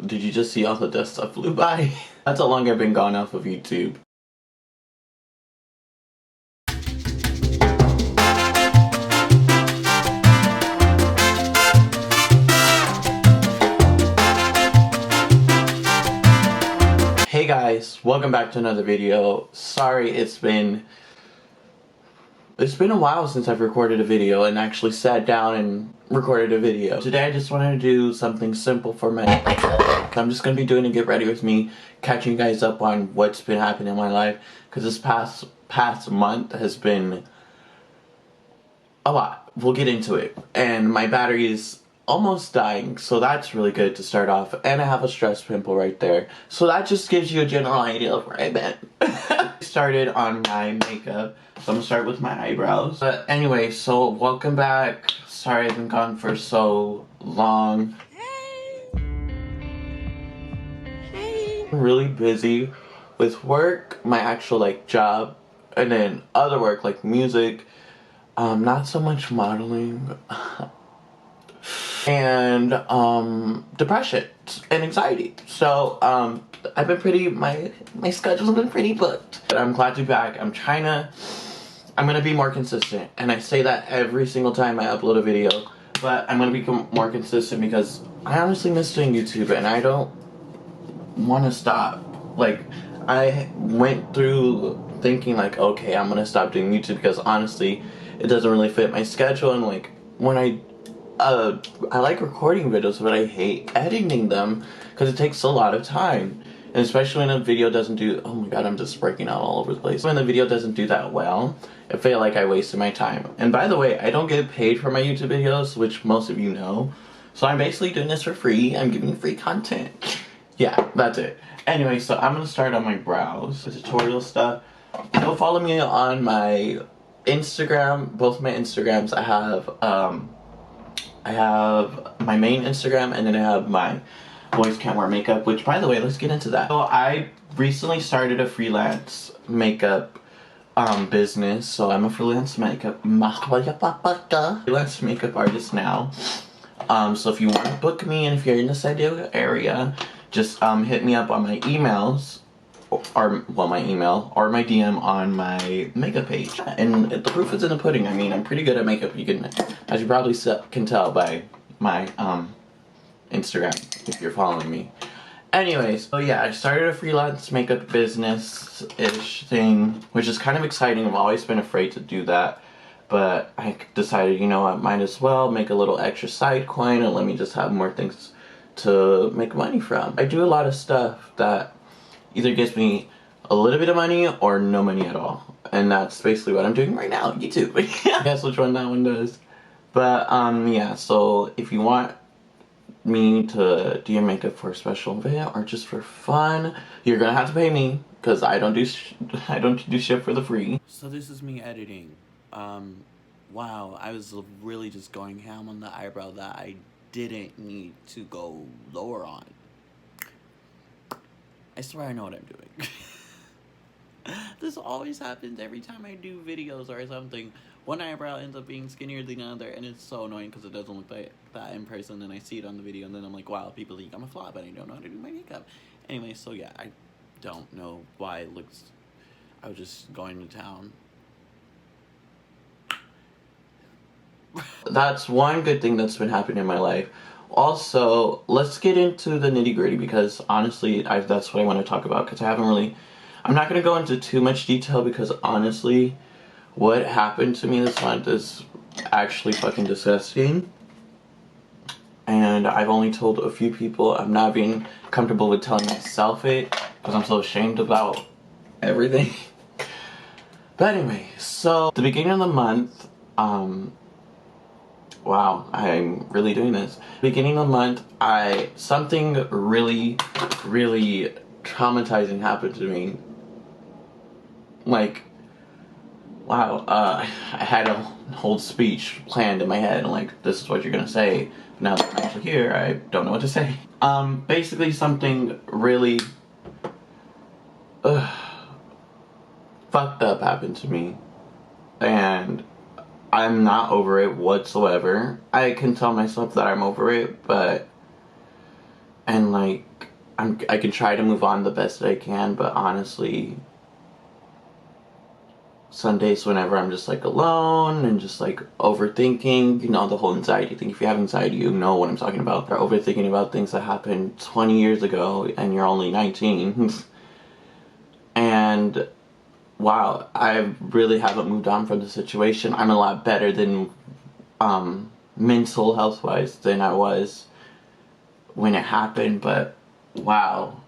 Did you just see all the dust that flew by? That's how long I've been gone off of YouTube. Hey guys, welcome back to another video. Sorry, it's been a while since I've recorded a video and actually sat down and recorded a video. Today I just wanted to do something simple for my I'm just gonna be doing a get ready with me, catching you guys up on what's been happening in my life, because this past month has been a lot. We'll get into it. And my battery is almost dying, so that's really good to start off. And I have a stress pimple right there, so that just gives you a general idea of where I've been. Started on my makeup, so I'm gonna start with my eyebrows. But anyway, so welcome back. Sorry I've been gone for so long. I'm really busy with work, my actual job, and then other work like music, not so much modeling, and depression and anxiety. So I've been my schedule's been pretty booked. But I'm glad to be back. I'm gonna be more consistent, and I say that every single time I upload a video, but I'm gonna become more consistent because I honestly miss doing YouTube and I don't want to stop. I went through thinking okay, I'm gonna stop doing YouTube because honestly it doesn't really fit my schedule, and when I like recording videos, but I hate editing them because it takes a lot of time. And especially when a video doesn't do, oh my god, I'm just breaking out all over the place. When the video doesn't do that well, I feel like I wasted my time. And by the way, I don't get paid for my YouTube videos, which most of you know. So I'm basically doing this for free. I'm giving free content. Yeah, that's it. Anyway, so I'm gonna start on my brows, the tutorial stuff. Go follow me on my Instagram, both my Instagrams. I have my main Instagram, and then I have my Boys Can't Wear Makeup, which, by the way, let's get into that. So I recently started a freelance makeup business. So I'm a freelance makeup artist now. So if you want to book me, and if you're in the San Diego area, just hit me up on my emails, or my email or my DM on my makeup page. And the proof is in the pudding. I mean, I'm pretty good at makeup. You can, as you probably can tell by my Instagram if you're following me. Anyways, so yeah, I started a freelance makeup business-ish thing, which is kind of exciting. I've always been afraid to do that, but I decided, you know what, might as well make a little extra side coin and let me just have more things to make money from. I do a lot of stuff that either gives me a little bit of money or no money at all. And that's basically what I'm doing right now, YouTube. Guess which one that one does. But yeah, so if you want me to do your makeup for a special video or just for fun, you're gonna have to pay me, because I don't do shit for the free. So this is me editing. Wow, I was really just going ham on the eyebrow that I didn't need to go lower on. I swear I know what I'm doing. This always happens every time I do videos or something. One eyebrow ends up being skinnier than the other, and it's so annoying because it doesn't look like that in person. And I see it on the video, and then I'm like, wow, people think I'm a flop, but I don't know how to do my makeup. Anyway, so yeah, I don't know why it looks... I was just going to town. That's one good thing that's been happening in my life. Also, let's get into the nitty-gritty, because honestly, that's what I want to talk about, because I'm not going to go into too much detail, because honestly, what happened to me this month is actually fucking disgusting. And I've only told a few people. I'm not being comfortable with telling myself it, because I'm so ashamed about everything. But anyway, so the beginning of the month, wow, I'm really doing this. Beginning of the month, something really, really traumatizing happened to me. Wow, I had a whole speech planned in my head, and this is what you're gonna say. But now that I'm actually here, I don't know what to say. Basically something really fucked up happened to me, and I'm not over it whatsoever. I can tell myself that I'm over it, but And like, I can try to move on the best that I can, but honestly, some days whenever I'm just like alone and just like overthinking, you know, the whole anxiety thing. If you have anxiety, you know what I'm talking about. They're overthinking about things that happened 20 years ago and you're only 19. And wow, I really haven't moved on from the situation. I'm a lot better than mental health wise than I was when it happened, but wow,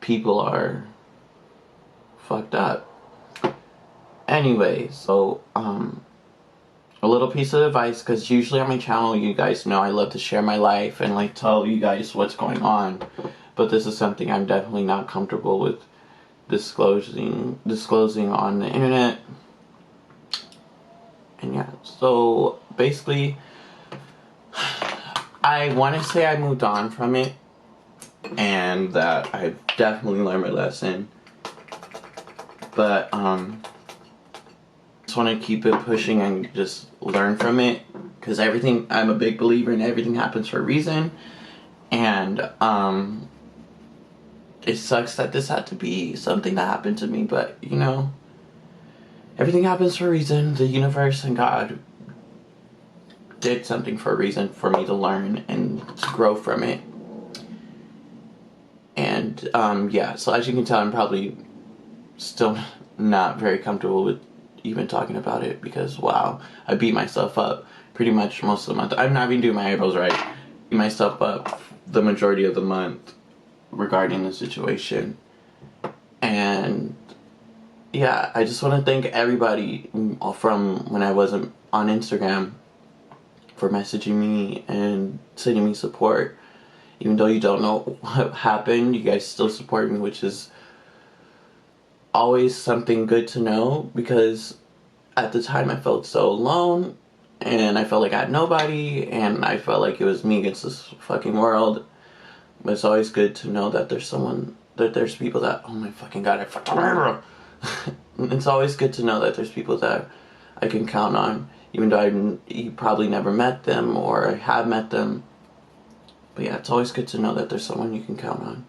people are fucked up. Anyway, so a little piece of advice, because usually on my channel, you guys know I love to share my life and like tell you guys what's going on, but this is something I'm definitely not comfortable with disclosing on the internet. And yeah, so basically, I want to say I moved on from it and that I've definitely learned my lesson, but just want to keep it pushing and just learn from it, because everything, I'm a big believer in everything happens for a reason. And it sucks that this had to be something that happened to me, but you know, everything happens for a reason. The universe and God did something for a reason for me to learn and to grow from it. And yeah, so as you can tell, I'm probably still not very comfortable with even talking about it, because wow, I beat myself up pretty much most of the month. I'm not even doing my eyebrows right. I beat myself up the majority of the month regarding the situation. And yeah, I just want to thank everybody from when I wasn't on Instagram for messaging me and sending me support. Even though you don't know what happened, you guys still support me, which is always something good to know, because at the time I felt so alone and I felt like I had nobody and I felt like it was me against this fucking world. But it's always good to know that there's someone, that there's people that, oh my fucking god, I fucking it's always good to know that there's people that I can count on, even though you probably never met them or I have met them. But yeah, it's always good to know that there's someone you can count on,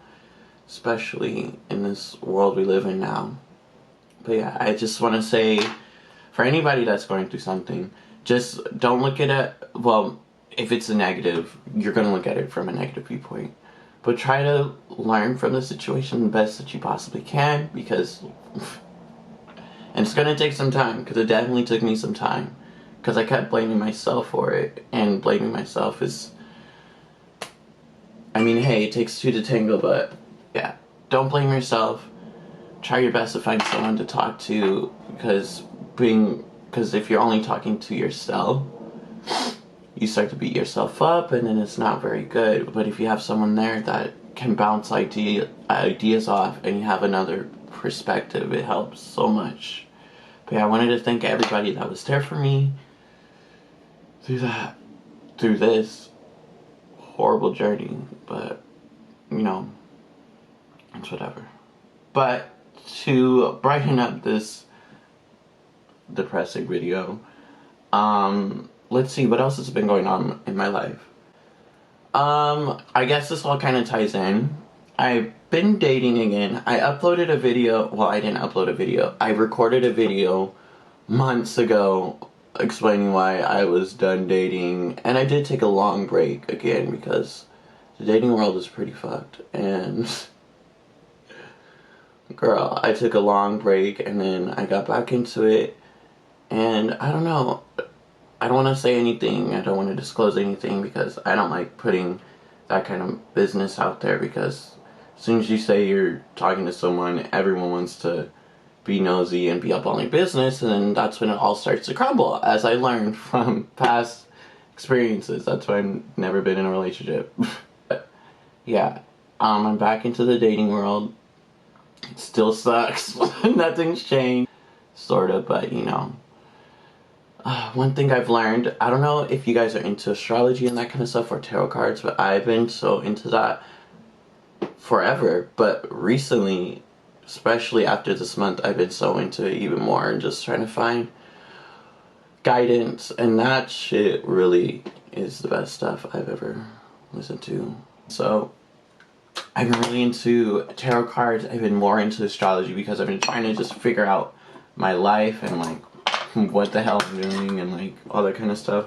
especially in this world we live in now. But yeah, I just want to say, for anybody that's going through something, just don't look at it, well, if it's a negative, you're going to look at it from a negative viewpoint. But try to learn from the situation the best that you possibly can, because, and it's going to take some time, because it definitely took me some time, because I kept blaming myself for it, and blaming myself is, I mean, hey, it takes two to tango, but yeah, don't blame yourself. Try your best to find someone to talk to, because if you're only talking to yourself, you start to beat yourself up and then it's not very good. But if you have someone there that can bounce ideas off and you have another perspective, it helps so much. But yeah, I wanted to thank everybody that was there for me through this horrible journey. But you know, it's whatever. But to brighten up this depressing video, let's see what else has been going on in my life. I guess this all kind of ties in. I've been dating again. I uploaded a video, well, I didn't upload a video. I recorded a video months ago explaining why I was done dating, and I did take a long break again because the dating world is pretty fucked, and girl, I took a long break and then I got back into it, and I don't know, I don't want to say anything, I don't want to disclose anything, because I don't like putting that kind of business out there, because as soon as you say you're talking to someone, everyone wants to be nosy and be up on their business, and then that's when it all starts to crumble, as I learned from past experiences. That's why I've never been in a relationship. But yeah, I'm back into the dating world. It still sucks. Nothing's changed, sort of, but you know. One thing I've learned, I don't know if you guys are into astrology and that kind of stuff, or tarot cards, but I've been so into that forever. But recently, especially after this month, I've been so into it even more and just trying to find guidance. And that shit really is the best stuff I've ever listened to. So, I've been really into tarot cards. I've been more into astrology because I've been trying to just figure out my life and like what the hell I'm doing and like all that kind of stuff.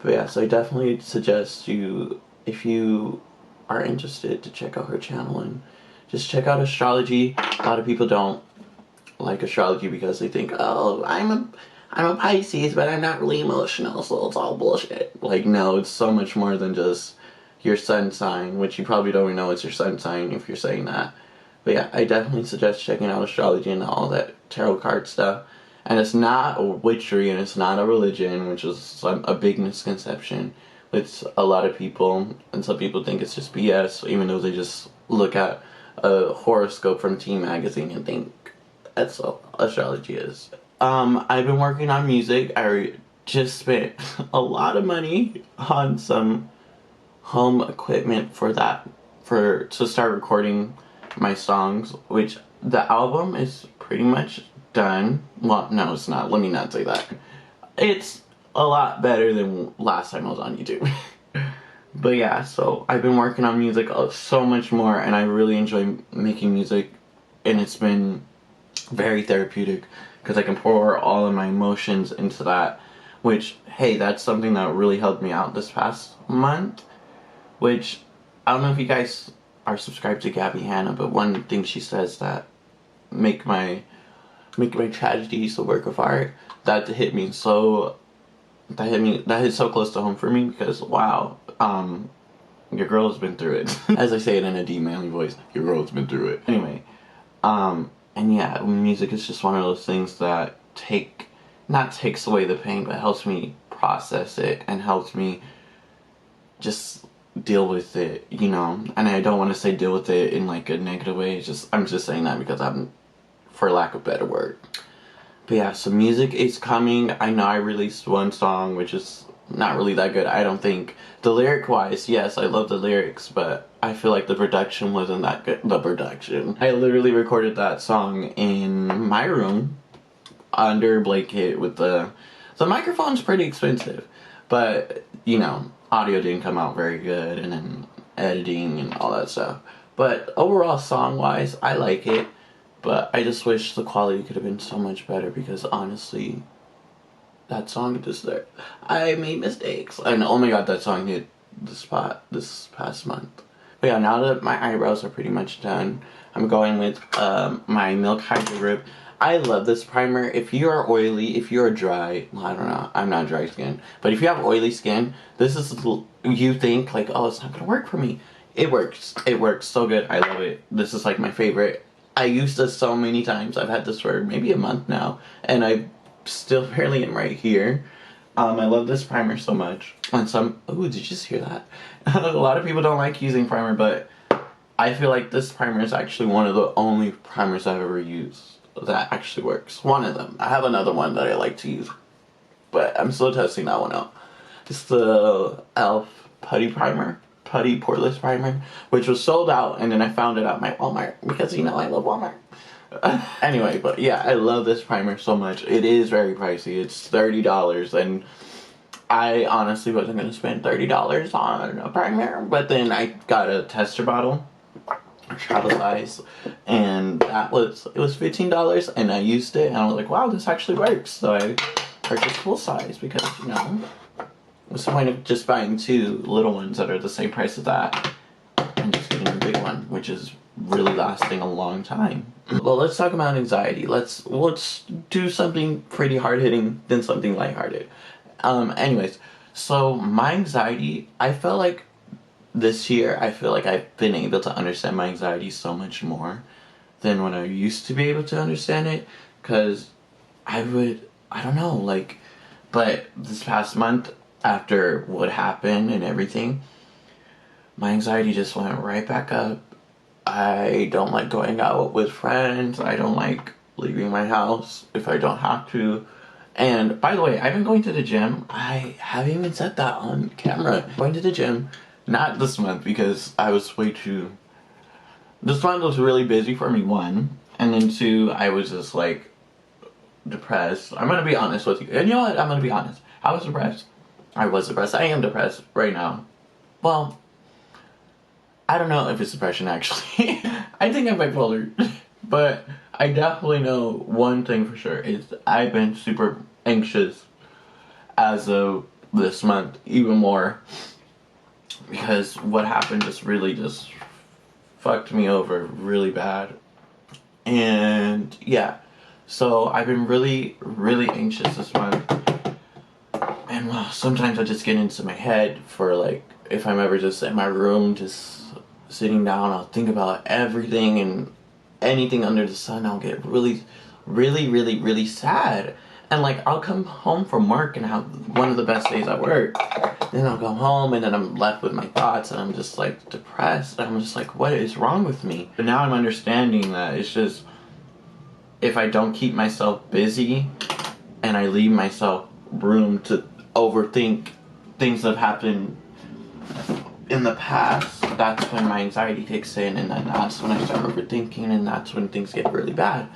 But yeah, so I definitely suggest you, if you are interested, to check out her channel and just check out astrology. A lot of people don't like astrology because they think, oh, I'm a Pisces, but I'm not really emotional, so it's all bullshit. Like, no, it's so much more than just your sun sign, which you probably don't even know it's your sun sign if you're saying that. But yeah, I definitely suggest checking out astrology and all that tarot card stuff. And it's not a witchery and it's not a religion, which is a big misconception with a lot of people. And some people think it's just BS, even though they just look at a horoscope from Teen Magazine and think that's all astrology is. I've been working on music. I just spent a lot of money on some home equipment for to start recording my songs, which the album is pretty much done. Well, no, it's not. Let me not say that. It's a lot better than last time I was on YouTube. But yeah, so I've been working on music so much more, and I really enjoy making music, and it's been very therapeutic because I can pour all of my emotions into that, which, hey, that's something that really helped me out this past month, which, I don't know if you guys are subscribed to Gabby Hanna, but one thing she says that make my tragedies a work of art, that hit so close to home for me because, wow, your girl's been through it. As I say it in a deep manly voice, your girl's been through it. Anyway, and yeah, music is just one of those things that not takes away the pain, but helps me process it and helps me just deal with it, you know. And I don't want to say deal with it in like a negative way. I'm just saying that because I'm, for lack of a better word. But yeah, so music is coming. I know I released one song, which is not really that good, I don't think. The lyric-wise, yes, I love the lyrics, but I feel like the production wasn't that good. The production. I literally recorded that song in my room under a blanket with the microphone's pretty expensive, but, you know, audio didn't come out very good, and then editing and all that stuff. But overall, song-wise, I like it, but I just wish the quality could have been so much better because, honestly, that song just there. I made mistakes. And oh my god, that song hit the spot this past month. But yeah, now that my eyebrows are pretty much done, I'm going with my Milk Hydro Grip. I love this primer. If you are oily, if you're dry, well, I don't know, I'm not dry skin, but if you have oily skin, this is, you think like, oh, it's not gonna work for me. It works. It works so good. I love it. This is like my favorite. I used this so many times. I've had this for maybe a month now, and I still barely am right here. I love this primer so much. And oh, did you just hear that? A lot of people don't like using primer, but I feel like this primer is actually one of the only primers I've ever used that actually works. One of them. I have another one that I like to use, but I'm still testing that one out. It's the e.l.f. Putty Primer. Putty Poreless Primer, which was sold out, and then I found it at my Walmart, because, you know, I love Walmart. Anyway, but yeah, I love this primer so much. It is very pricey. It's $30, and I honestly wasn't going to spend $30 on a primer, but then I got a tester bottle, a travel size, and it was $15, and I used it, and I was like, wow, this actually works. So I purchased full size because, you know, what's the point of just buying two little ones that are the same price as that and just getting a big one, which is really lasting a long time. Well, let's talk about anxiety. Let's do something pretty hard-hitting than something lighthearted. Anyways, so my anxiety, I felt like this year, I feel like I've been able to understand my anxiety so much more than when I used to be able to understand it, because I don't know, like, but this past month, after what happened and everything, my anxiety just went right back up. I don't like going out with friends. I don't like leaving my house if I don't have to. And by the way, I've been going to the gym. I haven't even said that on camera. Going to the gym, not this month because I was this month was really busy for me, one. And then two, I was just like depressed. I'm gonna be honest with you. And you know what? I'm gonna be honest. I was depressed. I was depressed. I am depressed right now. Well, I don't know if it's depression actually. I think I'm bipolar. But I definitely know one thing for sure is I've been super anxious as of this month, even more, because what happened just really just fucked me over really bad. And yeah, so I've been really, really anxious this month. And well, sometimes I just get into my head for like, if I'm ever just in my room, just sitting down, I'll think about everything and anything under the sun. I'll get really, really, really, really sad. And like, I'll come home from work and have one of the best days at work. Then I'll go home and then I'm left with my thoughts and I'm just like depressed. I'm just like, what is wrong with me? But now I'm understanding that it's just, if I don't keep myself busy and I leave myself room to overthink things that have happened in the past, that's when my anxiety kicks in, and then that's when I start overthinking, and that's when things get really bad.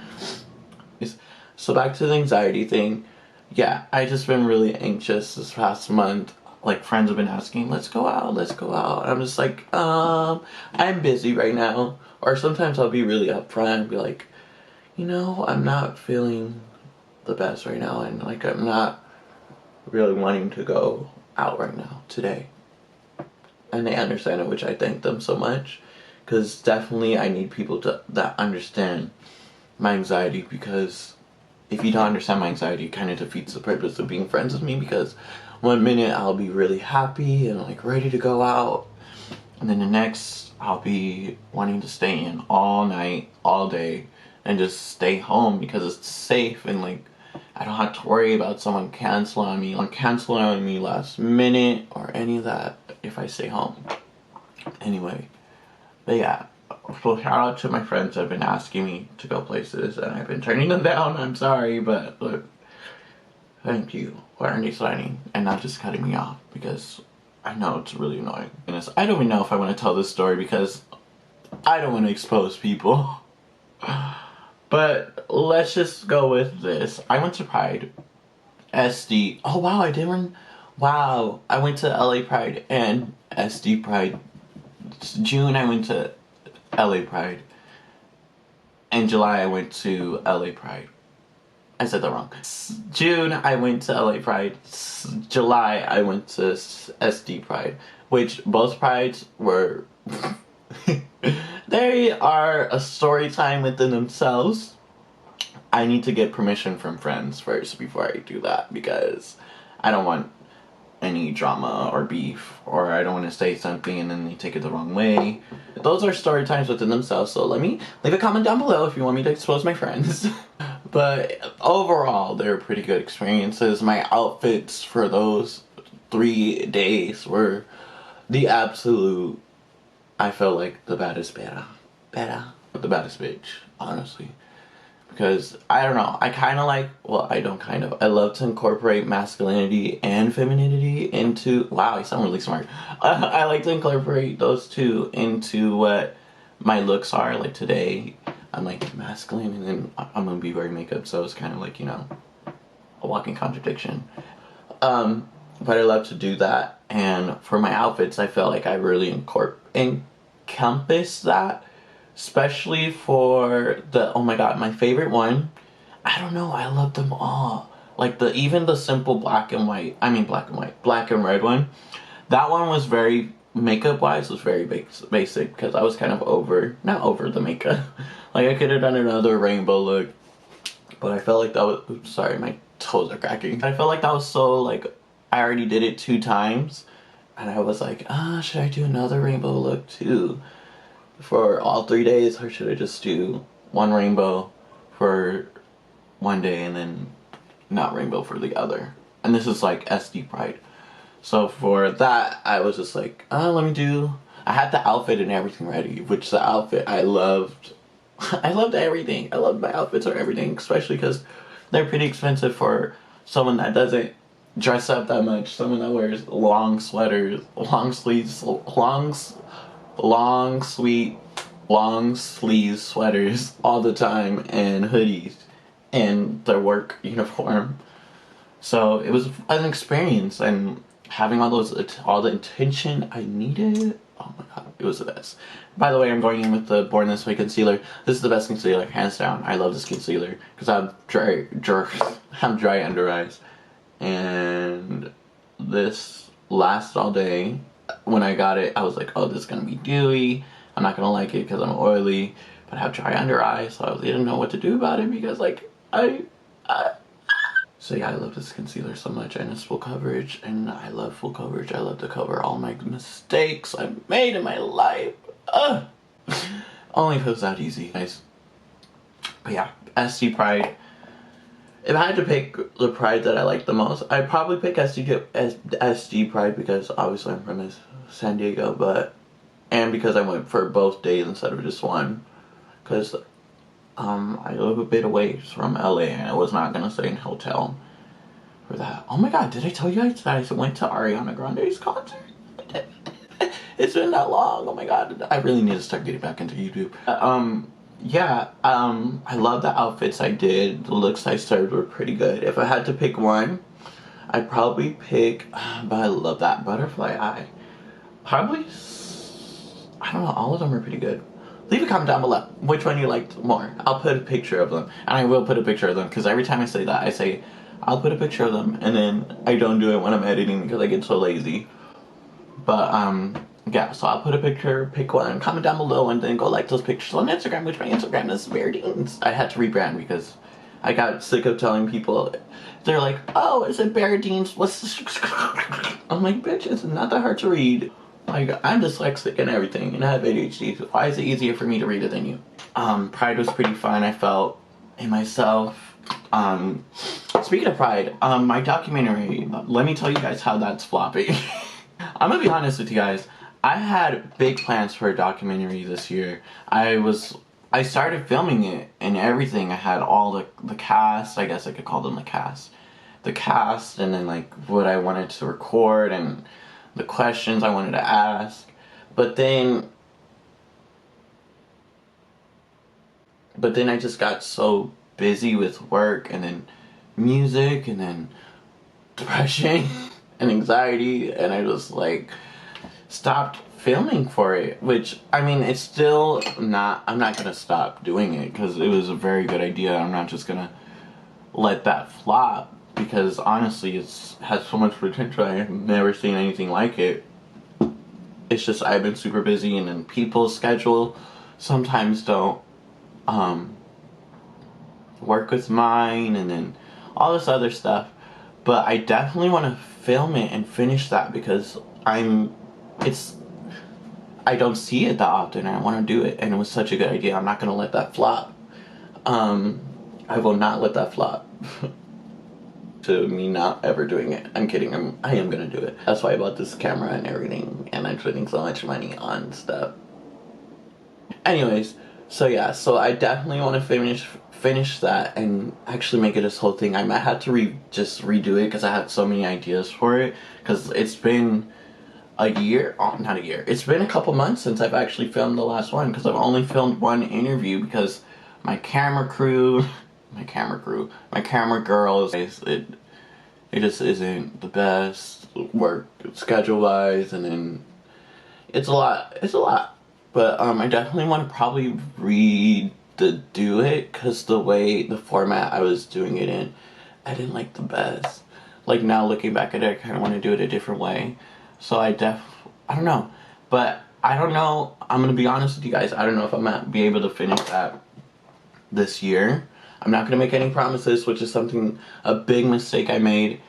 So back to the anxiety thing. Yeah, I just been really anxious this past month. Like, friends have been asking, let's go out, let's go out. I'm just like, I'm busy right now. Or sometimes I'll be really upfront and be like, you know, I'm not feeling the best right now, and like, I'm not really wanting to go out right now today. And they understand it, which I thank them so much, because definitely I need people that understand my anxiety, because if you don't understand my anxiety, it kind of defeats the purpose of being friends with me, because one minute I'll be really happy and like ready to go out, and then the next I'll be wanting to stay in all night, all day, and just stay home because it's safe, and like I don't have to worry about someone canceling on me last minute or any of that if I stay home. Anyway, but yeah, so shout out to my friends that have been asking me to go places and I've been turning them down. I'm sorry, but look, thank you for understanding and not just cutting me off, because I know it's really annoying. And I don't even know if I want to tell this story because I don't want to expose people. But let's just go with this. I went to Pride. SD. Oh wow, I didn't. Wow, I went to LA Pride and SD Pride. June I went to LA Pride. In July I went to LA Pride. I said that wrong. June I went to LA Pride. July I went to SD Pride. Which both prides were... They are a story time within themselves. I need to get permission from friends first before I do that, because I don't want any drama or beef, or I don't want to say something and then they take it the wrong way. Those are story times within themselves, so let me leave a comment down below if you want me to expose my friends. But overall, they're pretty good experiences. My outfits for those 3 days were the absolute... I felt like the baddest the baddest bitch, honestly. Because, I don't know, I kind of like, well, I don't kind of, I love to incorporate masculinity and femininity into, wow, I sound really smart. I like to incorporate those two into what my looks are. Like today, I'm like masculine and then I'm gonna be wearing makeup, so it's kind of like, you know, a walking contradiction. But I love to do that, and for my outfits, I felt like I really encompass that. Especially for the, oh my god, my favorite one. I don't know, I love them all. Like even the simple black and red one. That one was very, makeup wise, was very basic, because I was kind of not over the makeup. Like I could have done another rainbow look, but I felt like that was, oops, sorry, my toes are cracking. I felt like that was so, like, I already did it 2 times. And I was like, should I do another rainbow look too? For all 3 days, or should I just do one rainbow for one day and then not rainbow for the other? And this is like SD Pride. So for that, I was just like, let me do... I had the outfit and everything ready, which the outfit I loved. I loved everything. I loved my outfits or everything, especially because they're pretty expensive for someone that doesn't dress up that much. Someone that wears long sweaters, long sleeves, long sleeve sweaters all the time, and hoodies, and their work uniform. So it was an experience, and having all the attention I needed. Oh my god, It was the best. By the way, I'm going in with the Born This Way concealer. This is the best concealer, hands down. I love this concealer because I have dry under eyes, and this lasts all day. When I got it, I was like, oh, this is gonna be dewy. I'm not gonna like it because I'm oily, but I have dry under eyes, so I didn't know what to do about it because like So yeah, I love this concealer so much, and it's full coverage, and I love full coverage. I love to cover all my mistakes I've made in my life. Only if it was that easy, guys. But yeah, SD Pride. If I had to pick the Pride that I like the most, I'd probably pick SD Pride because obviously I'm from San Diego, and because I went for both days instead of just one. Because I live a bit away from LA, and I was not gonna stay in a hotel for that. Oh my god, did I tell you guys that I went to Ariana Grande's concert? It's been that long. Oh my god, I really need to start getting back into YouTube. I love the outfits I did. The looks I served were pretty good. If I had to pick one, I'd probably pick, but I love that butterfly eye. Probably, I don't know, all of them are pretty good. Leave a comment down below which one you liked more. I'll put a picture of them, and I will put a picture of them, because every time I say that, I say, I'll put a picture of them, and then I don't do it when I'm editing because I get so lazy. But, yeah, so I'll put a picture, pick one, comment down below, and then go like those pictures on Instagram, which my Instagram is BearDeans. I had to rebrand because I got sick of telling people, they're like, oh, is it BearDeans? What's this? I'm like, bitch, it's not that hard to read. Like, I'm dyslexic and everything, and I have ADHD, so why is it easier for me to read it than you? Pride was pretty fun. I felt in myself. Speaking of Pride, my documentary, let me tell you guys how that's flopping. I'm gonna be honest with you guys. I had big plans for a documentary this year. I started filming it and everything. I had all the cast, I guess I could call them the cast. The cast, and then like what I wanted to record and the questions I wanted to ask. But then I just got so busy with work and then music and then depression and anxiety, and I just like stopped filming for it, which I mean, it's still not, I'm not gonna stop doing it because it was a very good idea. I'm not just gonna let that flop because honestly it's has so much potential. I've never seen anything like it. It's just I've been super busy, and then people's schedule sometimes don't work with mine, and then all this other stuff. But I definitely want to film it and finish that because I don't see it that often, and I want to do it, and it was such a good idea. I'm not gonna let that flop. I will not let that flop. To me not ever doing it. I'm kidding. I am gonna do it. That's why I bought this camera and everything, and I'm spending so much money on stuff. Anyways, so yeah, so I definitely want to finish that and actually make it this whole thing. I might have to just redo it because I had so many ideas for it, because it's been a year, not a year, it's been a couple months since I've actually filmed the last one, because I've only filmed one interview because my camera girl, it just isn't the best work schedule wise, and then it's a lot. But I definitely want to probably do it because the format I was doing it in, I didn't like the best. Like now looking back at it, I kind of want to do it a different way. So I don't know, but I don't know. I'm gonna be honest with you guys. I don't know if I'm gonna be able to finish that this year. I'm not gonna make any promises, which is a big mistake I made.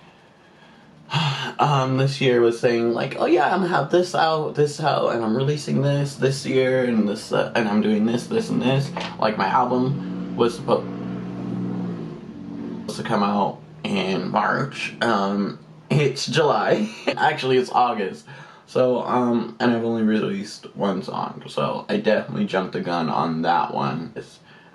This year was saying like, oh yeah, I'm gonna have this out, and I'm releasing this year, and this, and I'm doing this, and this. Like my album was supposed to come out in March. It's July. Actually, it's August. So, and I've only released one song, so I definitely jumped the gun on that one.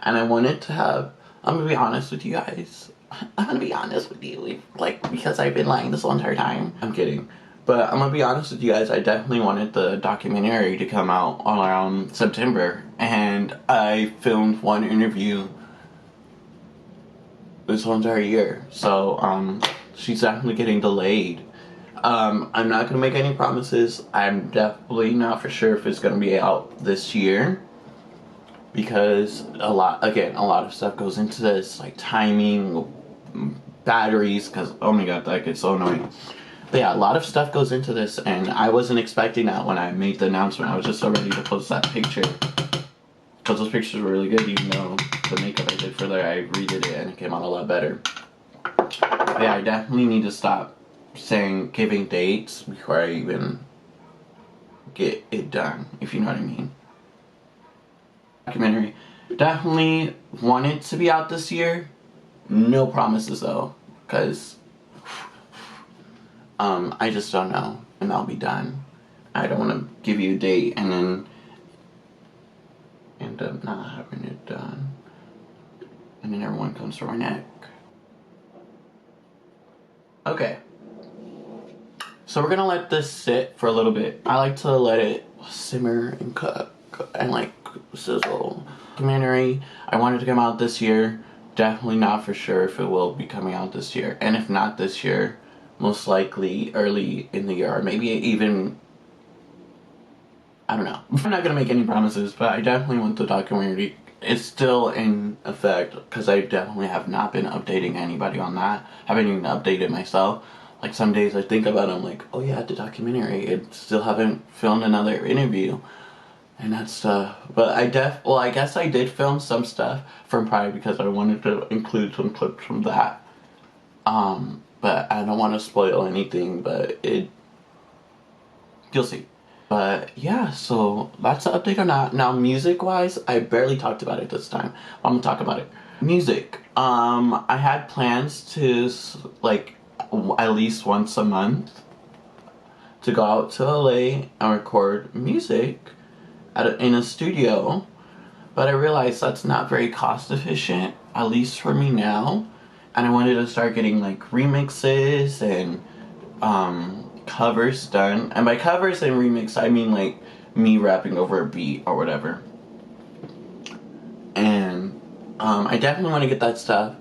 And I wanted to have, I'm gonna be honest with you guys. I'm gonna be honest with you, like, because I've been lying this whole entire time. I'm kidding. But I'm gonna be honest with you guys, I definitely wanted the documentary to come out around September. And I filmed one interview this whole entire year. So, she's definitely getting delayed. I'm not gonna make any promises. I'm definitely not for sure if it's gonna be out this year, because a lot of stuff goes into this, like timing, batteries, because oh my god, that gets so annoying. But yeah, a lot of stuff goes into this, and I wasn't expecting that when I made the announcement. I was just so ready to post that picture, because those pictures were really good, even though the makeup I did for there, I redid it and it came out a lot better. But yeah, I definitely need to stop giving dates before I even get it done, if you know what I mean. Documentary. Definitely want it to be out this year. No promises though, because I just don't know when I'll be done. I don't want to give you a date and then end up not having it done, and then everyone comes to our neck. Okay, so we're gonna let this sit for a little bit. I like to let it simmer and cook and like sizzle. Documentary, I wanted to come out this year. Definitely not for sure if it will be coming out this year, and if not this year, most likely early in the year, or maybe even, I don't know. I'm not gonna make any promises, but I definitely want the documentary. It's still in effect, because I definitely have not been updating anybody on that. I haven't even updated myself. Like some days I think about it, I'm like, oh yeah, the documentary. I still haven't filmed another interview and that stuff. But I guess I did film some stuff from Pride because I wanted to include some clips from that. But I don't want to spoil anything, but you'll see. But yeah, so that's the update on that. Now, music-wise, I barely talked about it this time. I'm gonna talk about it. Music. I had plans to, like, at least once a month to go out to LA and record music in a studio. But I realized that's not very cost efficient, at least for me now. And I wanted to start getting, like, remixes and, covers done. And by covers and remix, I mean like me rapping over a beat or whatever. And I definitely want to get that stuff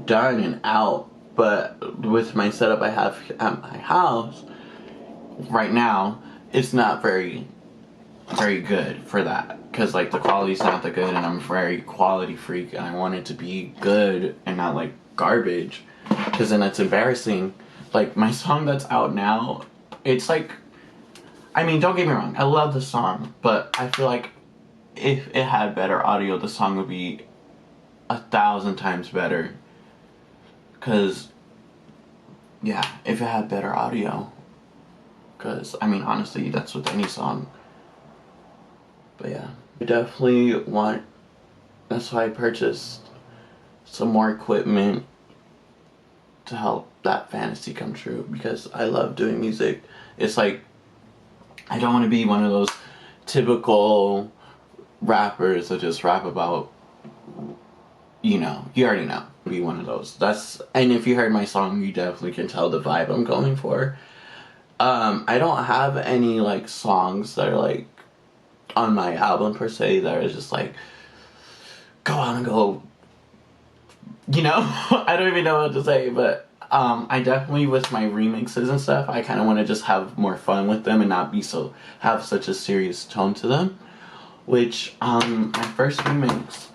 done and out. But with my setup I have at my house right now, it's not very good for that, because like the quality's not that good, and I'm a very quality freak, and I want it to be good and not like garbage, because then that's embarrassing. Like my song that's out now, it's like, I mean, don't get me wrong, I love the song, but I feel like if it had better audio, the song would be 1,000 times better. Because, yeah, if it had better audio. Because, I mean, honestly, that's with any song. But yeah, I definitely want, that's why I purchased some more equipment to help that fantasy come true, because I love doing music. It's like, I don't want to be one of those typical rappers that just rap about, you know, you already know. Be one of those. And if you heard my song, you definitely can tell the vibe I'm going for. I don't have any like songs that are like on my album per se that are just like go out and go, you know. I don't even know what to say, but I definitely, with my remixes and stuff, I kind of want to just have more fun with them and not have such a serious tone to them. Which my first remix,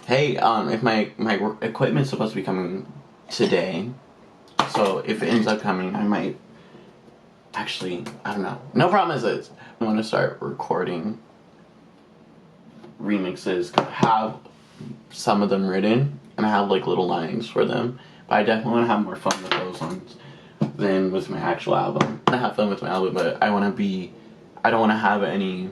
hey, if my equipment's supposed to be coming today, so if it ends up coming, I might actually, I don't know, no promises. I want to start recording remixes, cause I have some of them written and I have like little lines for them, but I definitely want to have more fun with those ones than with my actual album. I have fun with my album, but I don't want to have any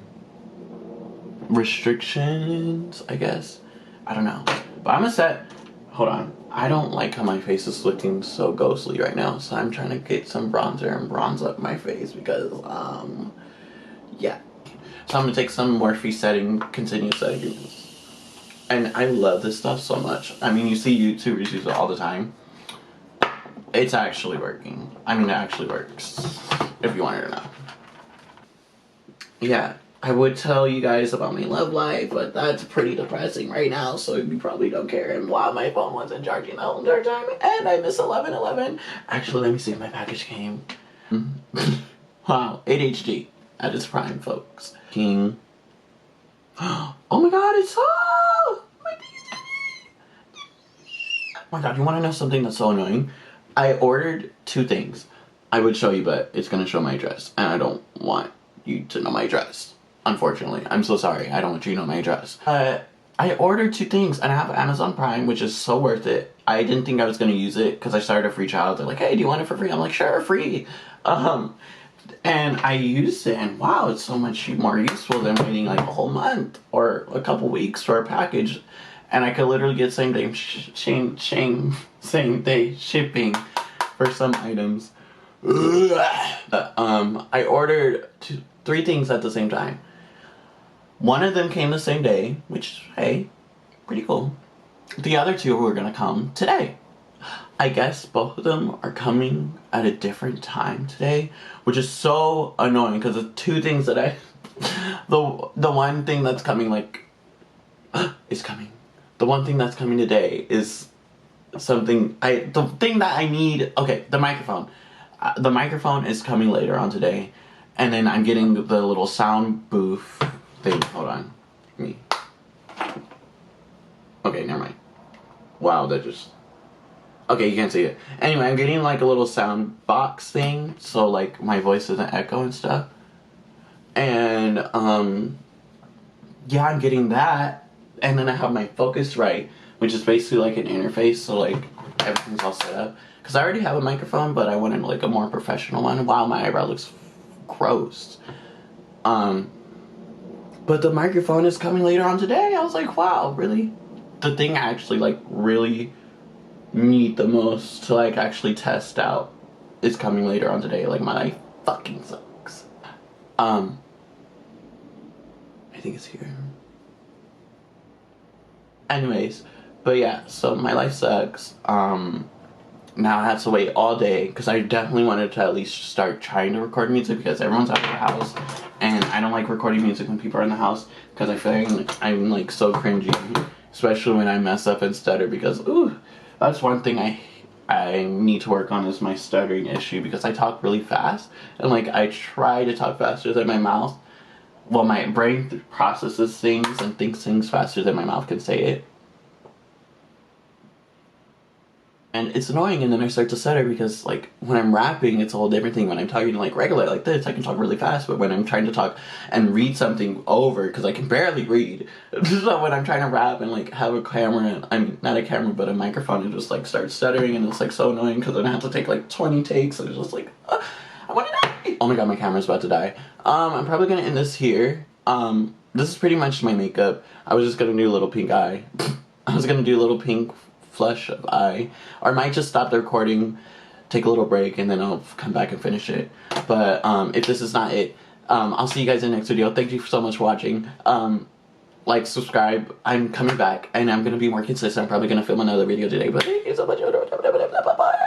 restrictions, I guess. I don't know, but I'm gonna hold on, I don't like how my face is looking so ghostly right now, so I'm trying to get some bronzer and bronze up my face, because yeah, so I'm gonna take some Morphe setting, continuous setting, and I love this stuff so much. I mean, you see YouTubers use it all the time. It's actually working. I mean, it actually works, if you wanted to know. Yeah, I would tell you guys about my love life, but that's pretty depressing right now, so you probably don't care. And while my phone wasn't charging the whole entire time, and I miss 11:11. Actually, let me see if my package came. Wow, ADHD at its prime, folks. King. Oh my god, it's oh my god, you want to know something that's so annoying? I ordered 2 things. I would show you, but it's gonna show my address, and I don't want you to know my address. Unfortunately, I'm so sorry. I don't want you to know my address. I ordered 2 things, and I have Amazon Prime, which is so worth it. I didn't think I was gonna use it because I started a free trial. They're like, "Hey, do you want it for free?" I'm like, "Sure, free." And I used it, and wow, it's so much more useful than waiting like a whole month or a couple weeks for a package. And I could literally get same day shipping for some items. I ordered 3 things at the same time. One of them came the same day, which, hey, pretty cool. The other 2 were gonna come today. I guess both of them are coming at a different time today, which is so annoying because the 2 things that the one thing that's coming is coming. The one thing that's coming today is something the thing that I need. Okay, the microphone. The microphone is coming later on today, and then I'm getting the little sound booth thing. Hold on, me. Okay, never mind. Wow, that just. Okay, you can't see it. Anyway, I'm getting like a little sound box thing, so like my voice doesn't echo and stuff. And yeah, I'm getting that, and then I have my Focusrite, which is basically like an interface, so like everything's all set up. Cause I already have a microphone, but I wanted like a more professional one. Wow, my eyebrow looks gross. But the microphone is coming later on today. I was like, wow, really? The thing I actually like really need the most to like actually test out is coming later on today. Like my life fucking sucks. I think it's here. Anyways, but yeah, so my life sucks. Now I have to wait all day because I definitely wanted to at least start trying to record music because everyone's out of the house, and I don't like recording music when people are in the house because I feel like I'm like so cringy, especially when I mess up and stutter because ooh, that's one thing I need to work on is my stuttering issue because I talk really fast and like I try to talk faster than my mouth. Well, my brain processes things and thinks things faster than my mouth can say it. And it's annoying, and then I start to stutter because, like, when I'm rapping, it's a whole different thing. When I'm talking like regular like this, I can talk really fast, but when I'm trying to talk and read something over, because I can barely read, so when I'm trying to rap and, like, have a camera, I mean, not a camera, but a microphone, and just, like, start stuttering, and it's, like, so annoying, because then I have to take, like, 20 takes, and it's just, like, I want to die! Oh my god, my camera's about to die. I'm probably gonna end this here. This is pretty much my makeup. I was just gonna do a little pink eye. I was gonna do a little pink flush of eye, or I might just stop the recording, take a little break, and then I'll come back and finish it. But if this is not it, I'll see you guys in the next video. Thank you so much for watching. Like, subscribe. I'm coming back, and I'm gonna be more consistent. I'm probably gonna film another video today, but thank you so much. Bye.